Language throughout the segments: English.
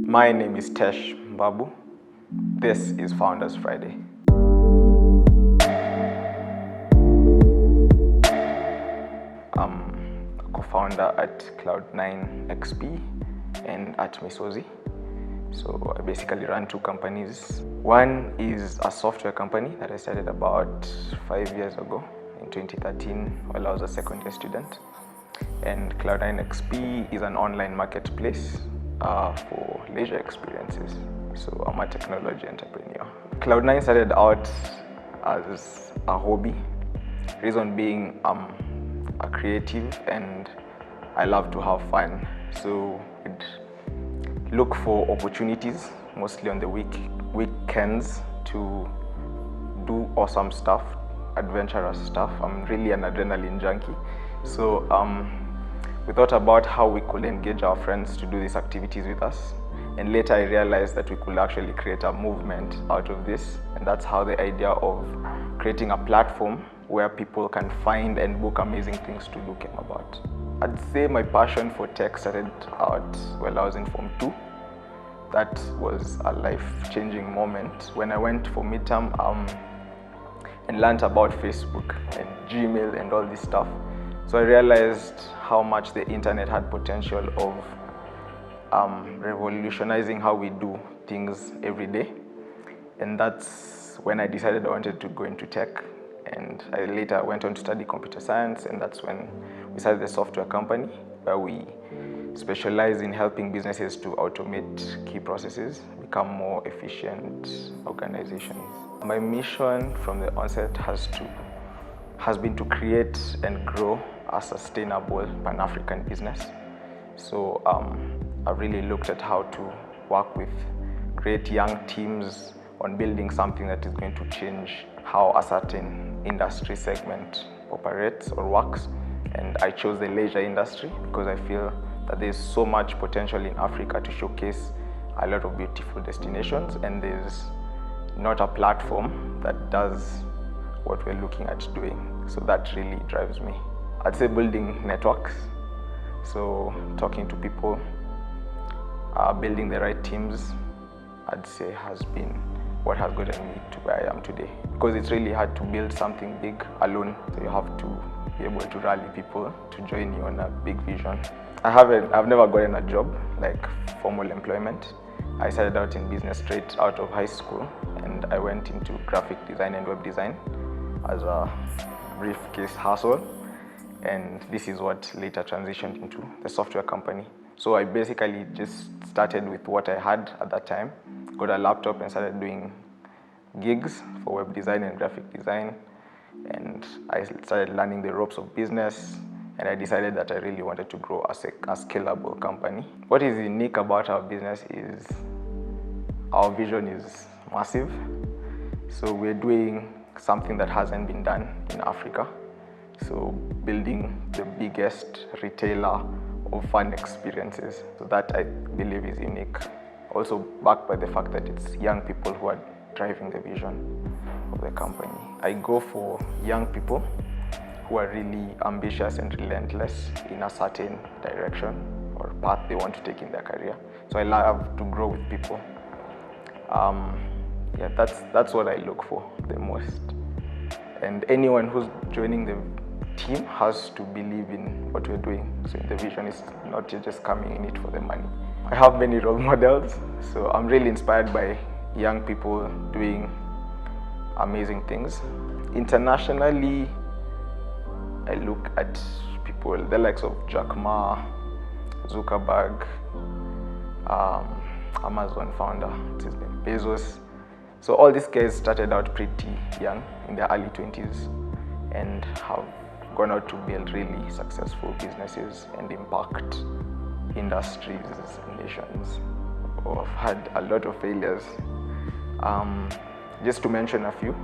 My name is Tesh Mbaabu. This is Founders Friday. I'm a co-founder at Cloud9xp and at Mesozi. So I basically run two companies. One is a software company that I started about 5 years ago in 2013 while I was a second year student. And Cloud9xp is an online marketplace for leisure experiences. So I'm a technology entrepreneur. Cloud9 started out as a hobby. Reason being, I'm a creative and I love to have fun. So I'd look for opportunities, mostly on the weekends, to do awesome stuff, adventurous stuff. I'm really an adrenaline junkie. So we thought about how we could engage our friends to do these activities with us. And later I realized that we could actually create a movement out of this. And that's how the idea of creating a platform where people can find and book amazing things to do came about. I'd say my passion for tech started out while I was in Form 2. That was a life-changing moment when I went for midterm and learned about Facebook and Gmail and all this stuff. So I realized how much the internet had potential of revolutionizing how we do things every day. And that's when I decided I wanted to go into tech. And I later went on to study computer science, and that's when we started the software company, where we specialize in helping businesses to automate key processes, become more efficient organizations. My mission from the onset has been to create and grow a sustainable Pan-African business. So I've really looked at how to work with great young teams on building something that is going to change how a certain industry segment operates or works. And I chose the leisure industry because I feel that there's so much potential in Africa to showcase a lot of beautiful destinations, and there's not a platform that does what we're looking at doing. So that really drives me. I'd say building networks, so talking to people, building the right teams, I'd say has been what has gotten me to where I am today. Because it's really hard to build something big alone, so you have to be able to rally people to join you on a big vision. I've never gotten a job, like formal employment. I started out in business straight out of high school, and I went into graphic design and web design as a briefcase hustle. And this is what later transitioned into the software company. So I basically just started with what I had at that time, got a laptop and started doing gigs for web design and graphic design. And I started learning the ropes of business, and I decided that I really wanted to grow a scalable company. What is unique about our business is our vision is massive. So we're doing something that hasn't been done in Africa. So building the biggest retailer of fun experiences. So that I believe is unique. Also backed by the fact that it's young people who are driving the vision of the company. I go for young people who are really ambitious and relentless in a certain direction or path they want to take in their career. So I love to grow with people. That's what I look for the most. And anyone who's joining the team has to believe in what we're doing. So the vision is not just coming in it for the money. I have many role models, so I'm really inspired by young people doing amazing things. Internationally, I look at people, the likes of Jack Ma, Zuckerberg, Amazon founder, what's his name, Bezos. So all these guys started out pretty young, in their early 20s, and have gone out to build really successful businesses and impact industries and nations. I've had a lot of failures. Just to mention a few,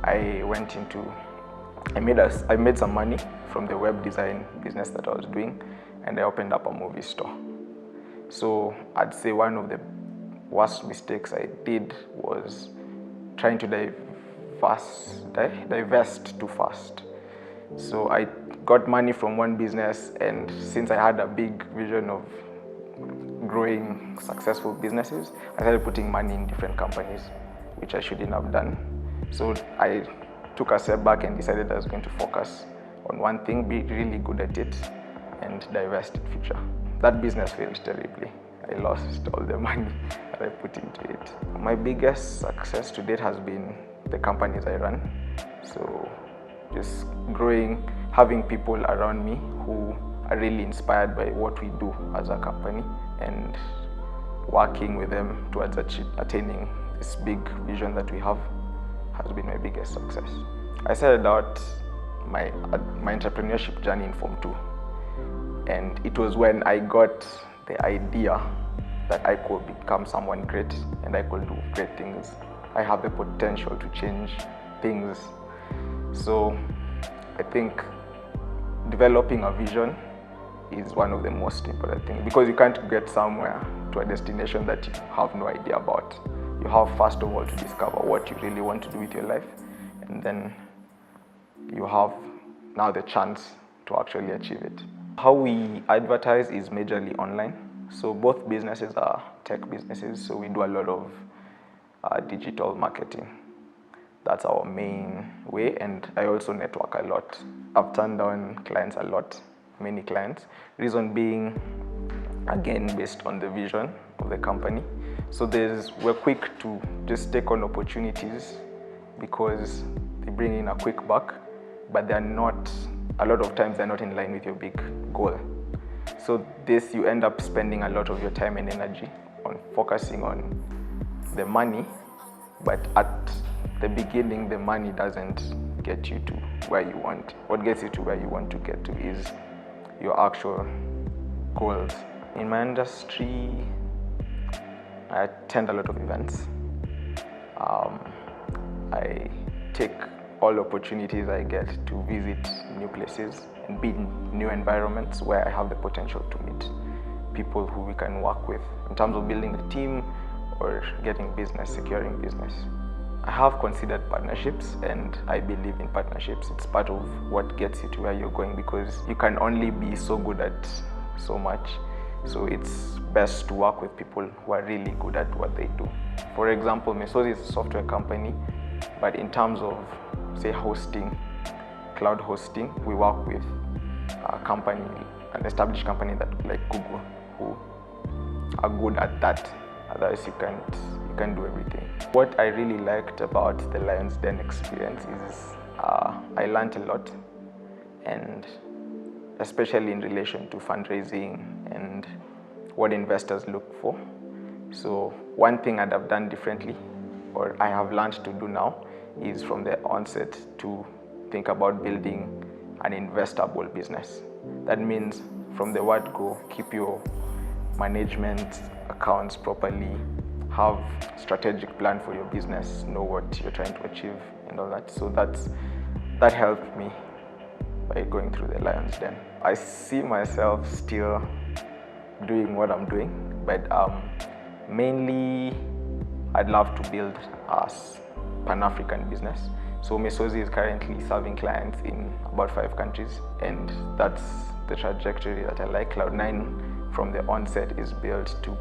I made some money from the web design business that I was doing, and I opened up a movie store. So I'd say one of the worst mistakes I did was trying to divest too fast. So I got money from one business, and since I had a big vision of growing successful businesses, I started putting money in different companies, which I shouldn't have done. So I took a step back and decided I was going to focus on one thing, be really good at it, and divest in future. That business failed terribly. I lost all the money that I put into it. My biggest success to date has been the companies I run. So just growing, having people around me who are really inspired by what we do as a company and working with them towards attaining this big vision that we have has been my biggest success. I started out my entrepreneurship journey in Form 2, and it was when I got the idea that I could become someone great and I could do great things. I have the potential to change things. So I think developing a vision is one of the most important things, because you can't get somewhere to a destination that you have no idea about. You have first of all to discover what you really want to do with your life, and then you have now the chance to actually achieve it. How we advertise is majorly online. So both businesses are tech businesses, so we do a lot of digital marketing. That's our main way, and I also network a lot. I've turned down clients a lot, many clients. Reason being, again, based on the vision of the company. So we're quick to just take on opportunities because they bring in a quick buck, but a lot of times they're not in line with your big goal. So you end up spending a lot of your time and energy on focusing on the money, but at the beginning, the money doesn't get you to where you want. What gets you to where you want to get to is your actual goals. In my industry, I attend a lot of events. I take all opportunities I get to visit new places and be in new environments where I have the potential to meet people who we can work with in terms of building a team or getting business, securing business. I have considered partnerships, and I believe in partnerships. It's part of what gets you to where you're going, because you can only be so good at so much. So it's best to work with people who are really good at what they do. For example, Mesozi is a software company, but in terms of, say, hosting, cloud hosting, we work with a company, an established company like Google, who are good at that. Otherwise, you can do everything. What I really liked about the Lions Den experience is I learned a lot, and especially in relation to fundraising and what investors look for. So one thing I'd have done differently, or I have learned to do now, is from the onset to think about building an investable business. That means from the word go, keep your management accounts properly, have strategic plan for your business, know what you're trying to achieve and all that. So that helped me by going through the Lions Den. I see myself still doing what I'm doing, but mainly I'd love to build a Pan-African business. So Mesozi is currently serving clients in about 5 countries, and that's the trajectory that I like. Cloud9 from the onset is built to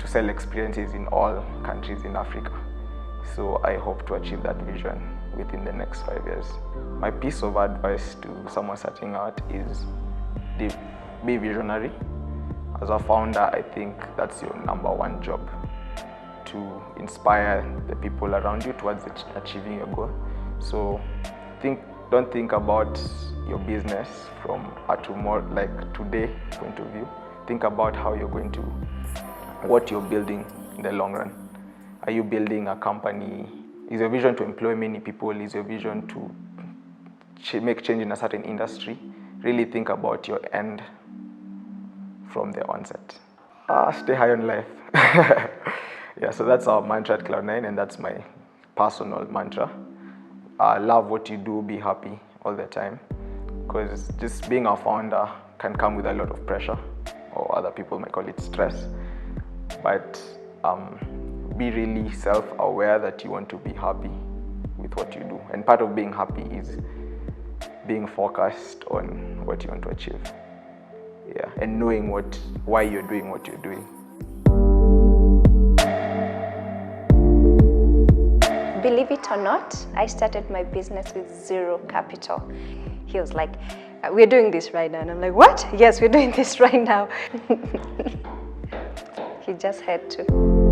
sell experiences in all countries in Africa. So I hope to achieve that vision within the next 5 years. My piece of advice to someone starting out is be visionary. As a founder, I think that's your number one job, to inspire the people around you towards achieving your goal. So don't think about your business from a tomorrow, like today point of view. Think about how you're going to, what you're building in the long run. Are you building a company? Is your vision to employ many people? Is your vision to make change in a certain industry? Really think about your end from the onset. Stay high on life. Yeah, so that's our mantra at Cloud9, and that's my personal mantra. Love what you do, be happy all the time, because just being a founder can come with a lot of pressure, or other people might call it stress. But be really self-aware that you want to be happy with what you do. And part of being happy is being focused on what you want to achieve. Yeah, and knowing why you're doing what you're doing. Believe it or not, I started my business with zero capital. He was like, we're doing this right now. And I'm like, what? Yes, we're doing this right now. He just had to.